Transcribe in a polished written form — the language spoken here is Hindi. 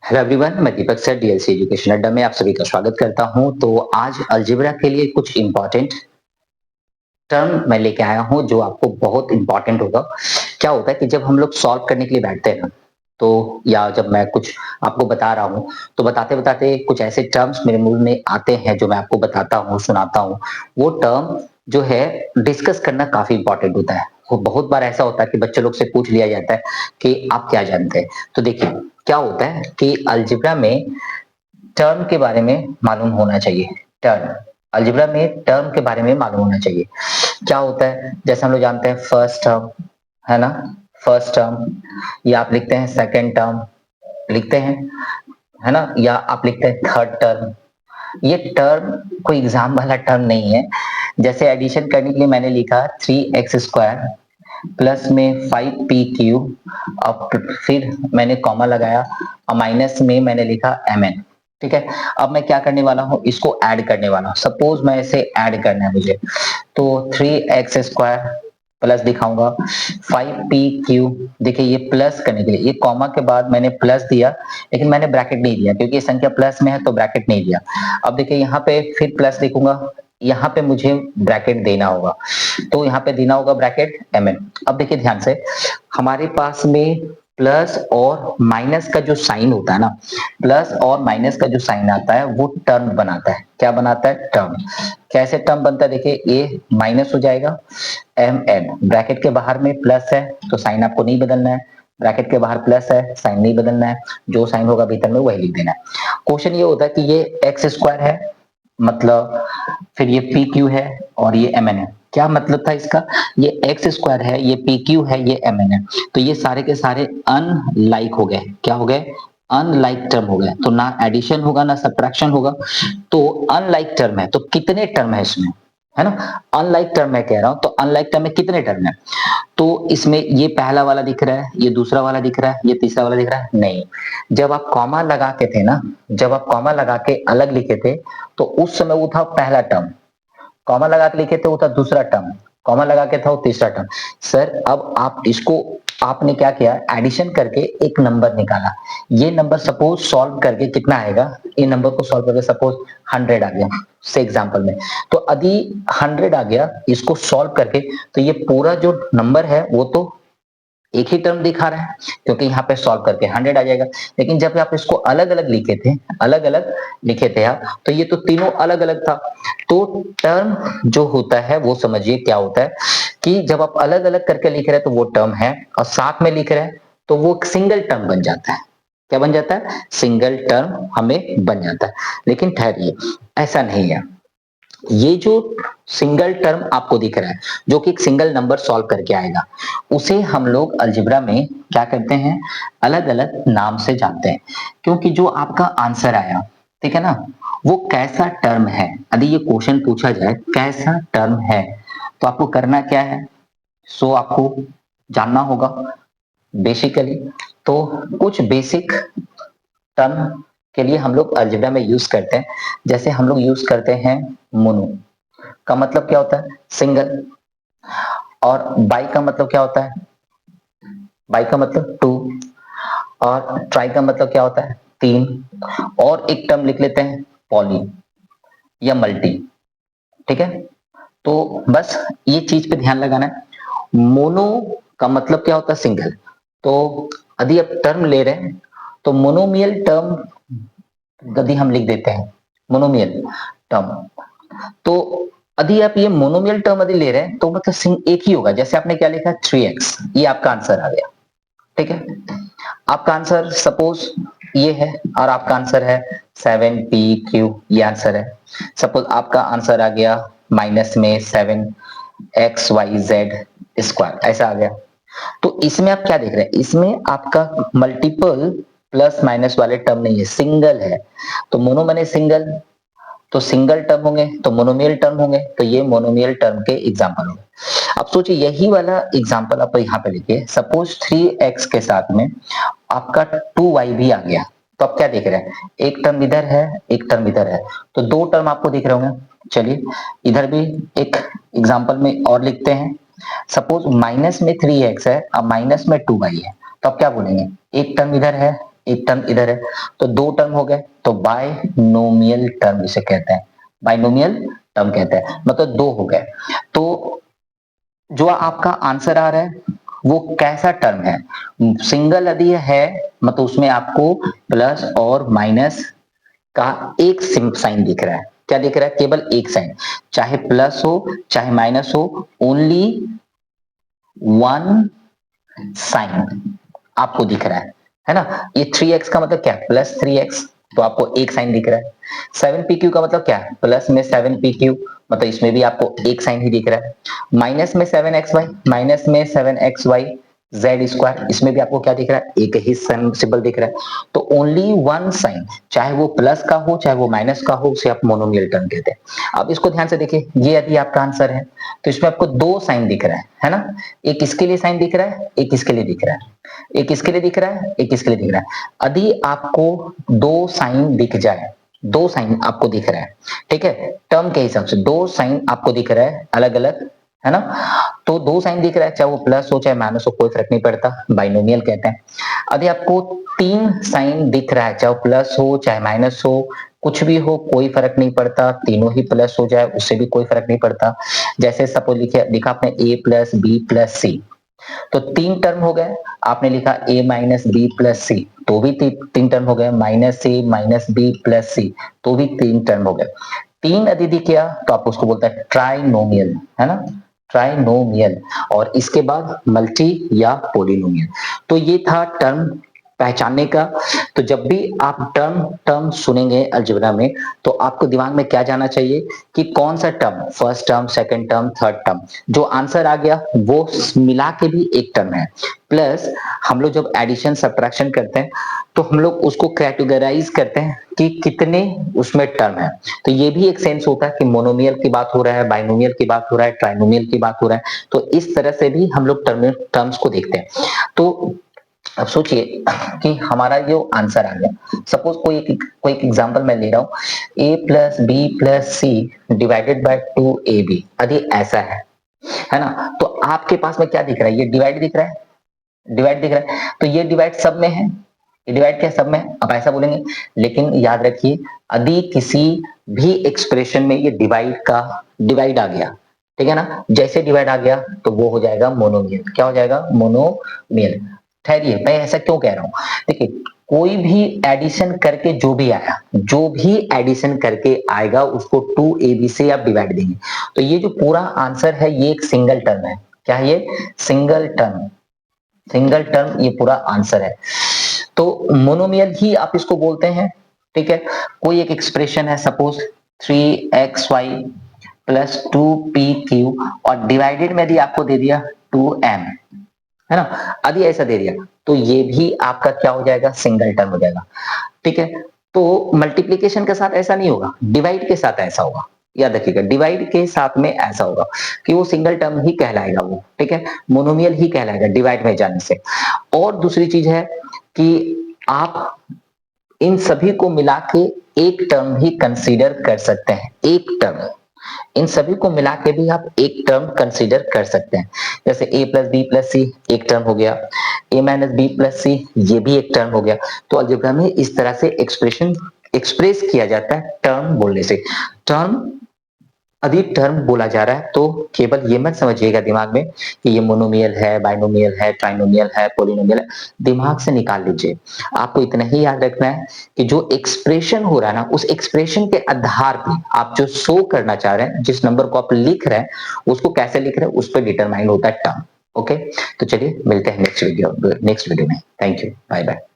हेलो एवरीवन, मैं दीपक सर डीएलसी एजुकेशन अड्डा में आप सभी का स्वागत करता हूं। तो आज अलजेब्रा के लिए कुछ इंपॉर्टेंट टर्म मैं लेके आया हूं जो आपको बहुत इंपॉर्टेंट होगा। क्या होता है कि जब हम लोग सॉल्व करने के लिए बैठते हैं ना, तो या जब मैं कुछ आपको बता रहा हूं, तो बताते बताते कुछ ऐसे टर्म्स मेरे मुंह में आते हैं जो मैं आपको बताता हूं, सुनाता हूं। वो टर्म जो है डिस्कस करना काफी इंपॉर्टेंट होता है। वो बहुत बार ऐसा होता है कि बच्चे लोग से पूछ लिया जाता है कि आप क्या जानते हैं। तो देखिए क्या होता है कि अलजेब्रा में टर्म के बारे में मालूम होना चाहिए। टर्म अलजेब्रा में टर्म के बारे में मालूम होना चाहिए। क्या होता है, जैसे हम लोग जानते हैं फर्स्ट टर्म, है ना। फर्स्ट टर्म या आप लिखते हैं सेकंड टर्म, लिखते हैं, है ना, या आप लिखते हैं थर्ड टर्म। ये टर्म कोई एग्जाम वाला टर्म नहीं है। जैसे एडिशन करने के लिए मैंने लिखा 3x² प्लस में 5p³ अब फिर मैंने कॉमा लगाया और माइनस में मैंने लिखा mn। ठीक है, अब मैं क्या करने वाला हूं, इसको ऐड करने वाला हूं। सपोज मैं इसे ऐड करना है मुझे, तो 3x² प्लस दिखाऊंगा 5p³ देखिए ये प्लस करने के लिए ये कॉमा के बाद मैंने प्लस दिया, लेकिन मैंने ब्रैकेट नहीं दिया क्योंकि ये संख्या प्लस में है तो ब्रैकेट नहीं दिया। अब देखिए यहाँ पे फिर प्लस लिखूंगा, यहाँ पे मुझे ब्रैकेट देना होगा, तो यहाँ पे देना होगा ब्रैकेट mn। अब देखिए ध्यान से, हमारे पास में प्लस और माइनस का जो साइन होता है ना, प्लस और माइनस का जो साइन आता है वो टर्म बनाता है। क्या बनाता है? टर्म। कैसे टर्म बनता है? देखिए ये माइनस हो जाएगा mn, ब्रैकेट के बाहर में प्लस है तो साइन आपको नहीं बदलना है, ब्रैकेट के बाहर प्लस है साइन नहीं बदलना है, जो साइन होगा भीतर में वही लिख देना है। क्वेश्चन ये होता है कि ये x² है, मतलब फिर ये पी क्यू है और ये एम एन है। क्या मतलब था इसका? ये x² है, ये पी क्यू है, ये एम एन है, तो ये सारे के सारे अनलाइक हो गए। क्या हो गए? अनलाइक टर्म हो गए। तो ना एडिशन होगा ना सब्ट्रैक्शन होगा, तो अनलाइक टर्म है। तो कितने टर्म है इसमें, है ना। अनलाइक टर्म मैं कह रहा हूं, तो अनलाइक टर्म में कितने टर्म है? तो इसमें ये पहला वाला दिख रहा है, ये दूसरा वाला दिख रहा है, ये तीसरा वाला दिख रहा है? नहीं। जब आप कॉमा लगा के थे ना, जब आप कॉमा लगा के अलग लिखे थे, तो उस समय वो था पहला टर्म। कॉमा लगा के लिखे थे वो था दूसरा टर्म, कॉमा लगा के था वो तीसरा टर्म। सर अब आप इसको, आपने क्या किया, एडिशन करके एक नंबर निकाला। ये नंबर सपोज सॉल्व करके कितना आएगा, ये नंबर को सॉल्व करके सपोज 100 आ गया से एग्जांपल में, तो यदि 100 आ गया इसको सॉल्व करके, तो ये पूरा जो नंबर है वो तो एक ही टर्म दिखा रहा है क्योंकि यहाँ पे सॉल्व करके 100 आ जाएगा। लेकिन जब आप इसको अलग अलग लिखे थे, अलग अलग लिखे थे आप, तो ये तो तीनों अलग अलग था। तो टर्म जो होता है वो समझिए क्या होता है कि जब आप अलग अलग करके लिख रहे हैं तो वो टर्म है, और साथ में लिख रहे हैं तो वो सिंगल टर्म बन जाता है। क्या बन जाता है? सिंगल टर्म हमें बन जाता है। लेकिन ठहरिए, ऐसा नहीं है। ये जो सिंगल टर्म आपको दिख रहा है जो कि एक सिंगल नंबर सॉल्व करके आएगा, उसे हम लोग अलजेब्रा में क्या करते हैं, अलग अलग नाम से जानते हैं। क्योंकि जो आपका आंसर आया, ठीक है ना, वो कैसा टर्म है। यदि ये क्वेश्चन पूछा जाए कैसा टर्म है, तो आपको करना क्या है, सो आपको जानना होगा बेसिकली। तो कुछ बेसिक टर्म के लिए हम लोग अलजेब्रा में यूज करते हैं। जैसे हम लोग यूज करते हैं मोनो का मतलब क्या होता है? सिंगल। और बाई का मतलब क्या होता है? बाई का मतलब टू। और ट्राई का मतलब क्या होता है? तीन। और एक टर्म लिख लेते हैं पॉली या मल्टी। ठीक है, तो बस ये चीज पे ध्यान लगाना है। मोनो का मतलब क्या होता है? सिंगल। तो यदि आप टर्म ले रहे हैं तो मोनोमियल टर्म यदि हम लिख देते हैं, मोनोमियल टर्म, तो यदि आप ये मोनोमियल टर्म यदि ले रहे हैं तो मतलब एक ही होगा। जैसे आपने क्या लिखा, 3x, ये आपका आंसर आ गया। ठीक है, आपका आंसर सपोज ये है और आपका आंसर है 7p³, ये आंसर है। सपोज आपका आंसर आ गया माइनस में 7xyz², ऐसा आ गया। तो इसमें आप क्या देख रहे हैं, इसमें आपका मल्टीपल प्लस माइनस वाले टर्म नहीं है, सिंगल है। तो मोनो मैंने सिंगल, तो सिंगल टर्म होंगे तो मोनोमियल टर्म होंगे, तो ये मोनोमियल टर्म के एग्जांपल होंगे। अब सोचिए यही वाला एग्जांपल आप यहाँ पे लिखिए, सपोज 3x के साथ में आपका 2y भी आ गया, तो आप क्या देख रहे हैं, एक टर्म इधर है एक टर्म इधर है, तो दो टर्म आपको दिख रहे होंगे। चलिए इधर भी एक एग्जांपल में और लिखते हैं। सपोज माइनस में 3x है और माइनस में 2y है, तो आप क्या बोलेंगे, एक टर्म इधर है एक टर्म इधर है, तो दो टर्म हो गए, तो बायनोमियल टर्म इसे कहते हैं, बायनोमियल टर्म कहते हैं, मतलब दो हो गए। तो जो आपका आंसर आ रहा है वो कैसा टर्म है, सिंगल यदि है मतलब उसमें आपको प्लस और माइनस का एक साइन दिख रहा है, क्या दिख रहा है, केवल एक साइन, चाहे प्लस हो चाहे माइनस हो, ओनली वन साइन आपको दिख रहा है ना। ये 3x का मतलब क्या है, प्लस 3x, तो आपको एक साइन दिख रहा है। 7pq का मतलब क्या है, प्लस में 7pq, मतलब इसमें भी आपको एक साइन ही दिख रहा है। माइनस में 7xy, माइनस में 7xy जेड स्क्वायर, इसमें भी आपको क्या दिख रहा है, एक ही सिंबल दिख रहा है। तो ओनली वन साइन, चाहे वो प्लस का हो चाहे वो माइनस का हो, उसे आप मोनोमियल टर्म कहते हैं। अब इसको ध्यान से देखिए, ये यदि आपका आंसर है तो इसमें आपको दो साइन दिख रहा है ना, एक इसके लिए साइन दिख रहा है, एक इसके लिए दिख रहा है, एक इसके लिए दिख रहा है, एक इसके लिए दिख रहा है। यदि आपको दो साइन दिख जाए, दो साइन आपको दिख रहा है, ठीक है, टर्म के हिसाब से दो साइन आपको दिख रहा है अलग अलग, है ना, तो दो साइन दिख रहा है, चाहे वो प्लस हो चाहे माइनस हो, कोई फर्क नहीं पड़ता, बाइनोमियल कहते हैं। यदि आपको तीन साइन दिख रहा है, चाहे वो प्लस हो चाहे माइनस हो, कुछ भी हो कोई फर्क नहीं पड़ता, तीनों ही प्लस हो जाए उससे भी कोई फर्क नहीं पड़ता। जैसे सपोज लिखा आपने a प्लस बी प्लस सी, तो तीन टर्म हो गए। आपने लिखा a माइनस बी प्लस सी, तो भी तीन टर्म हो गए, माइनस ए माइनस बी प्लस सी, तो भी तीन टर्म हो गए। तीन यदि दिख गया तो आप उसको बोलते हैं ट्राइनोमियल, है ना, ट्राइनोमियल। और इसके बाद मल्टी या पोलिनोमियल। तो ये था टर्म पहचानने का। तो जब भी आप टर्म टर्म सुनेंगे अलजेब्रा में, तो आपको दिमाग में क्या जाना चाहिए कि कौन सा term, first term second term third term, जो आंसर आ गया वो मिला के भी एक टर्म है। प्लस हम लोग जब एडिशन सब्ट्रैक्शन करते हैं तो हम लोग उसको कैटेगराइज करते हैं कि कितने उसमें टर्म है। तो ये भी एक सेंस होता है कि मोनोमियल की बात हो रहा है, बाइनोमियल की बात हो रहा है, ट्राइनोमियल की बात हो रहा है। तो इस तरह से भी हम लोग टर्म्स को देखते हैं। तो अब सोचिए कि हमारा जो आंसर आ गया, सपोज कोई एक एग्जांपल मैं ले रहा हूं, a plus B plus C divided by 2ab, यदि ऐसा है ना, तो आपके पास में क्या दिख रहा है, ये डिवाइड दिख रहा है, डिवाइड दिख रहा है, तो ये डिवाइड सब में है, ये डिवाइड क्या सब में है, आप ऐसा बोलेंगे। लेकिन याद रखिए यदि किसी भी एक्सप्रेशन में ये डिवाइड का डिवाइड आ गया, ठीक है ना, जैसे डिवाइड आ गया तो वो हो जाएगा मोनोमियल। क्या हो जाएगा, मोनोमियल। ठहरिए, मैं ऐसा क्यों कह रहा हूं, देखिए कोई भी एडिशन करके जो भी आया, जो भी एडिशन करके आएगा उसको 2ab से आप डिवाइड देंगे। तो ये जो पूरा आंसर है ये एक सिंगल टर्म है, क्या है ये, सिंगल टर्म, सिंगल टर्म ये पूरा आंसर है। तो मोनोमियल ही आप इसको बोलते हैं, ठीक है। कोई एक एक्सप्रेशन है, सपोज 3xy प्लस 2pq और डिवाइडेड में यदि आपको दे दिया 2m, है ना, यदि ऐसा दे दिया तो ये भी आपका क्या हो जाएगा, सिंगल टर्म हो जाएगा, ठीक है। तो मल्टीप्लीकेशन के साथ ऐसा नहीं होगा, डिवाइड के साथ ऐसा होगा, याद रखिएगा, डिवाइड के साथ में ऐसा होगा कि वो सिंगल टर्म ही कहलाएगा वो, ठीक है, मोनोमियल ही कहलाएगा डिवाइड में जाने से। और दूसरी चीज है कि आप इन सभी को मिला के एक टर्म ही कंसीडर कर सकते हैं, एक टर्म, इन सभी को मिला के भी आप एक टर्म कंसीडर कर सकते हैं। जैसे a प्लस बी प्लस सी एक टर्म हो गया, a माइनस बी प्लस सी ये भी एक टर्म हो गया। तो अलजेब्रा में इस तरह से एक्सप्रेशन एक्सप्रेस किया जाता है टर्म बोलने से। टर्म यदि टर्म बोला जा रहा है तो केवल ये मत समझिएगा दिमाग में कि ये मोनोमियल है, बाइनोमियल है, ट्राइनोमियल है, पोलिनोमियल है, दिमाग से निकाल लीजिए। आपको इतना ही याद रखना है कि जो एक्सप्रेशन हो रहा है ना, उस एक्सप्रेशन के आधार पर आप जो शो करना चाह रहे हैं, जिस नंबर को आप लिख रहे हैं उसको कैसे लिख रहे हैं उस पर डिटरमाइन होता है टर्म। ओके, तो चलिए मिलते हैं नेक्स्ट वीडियो में। Thank you, bye bye.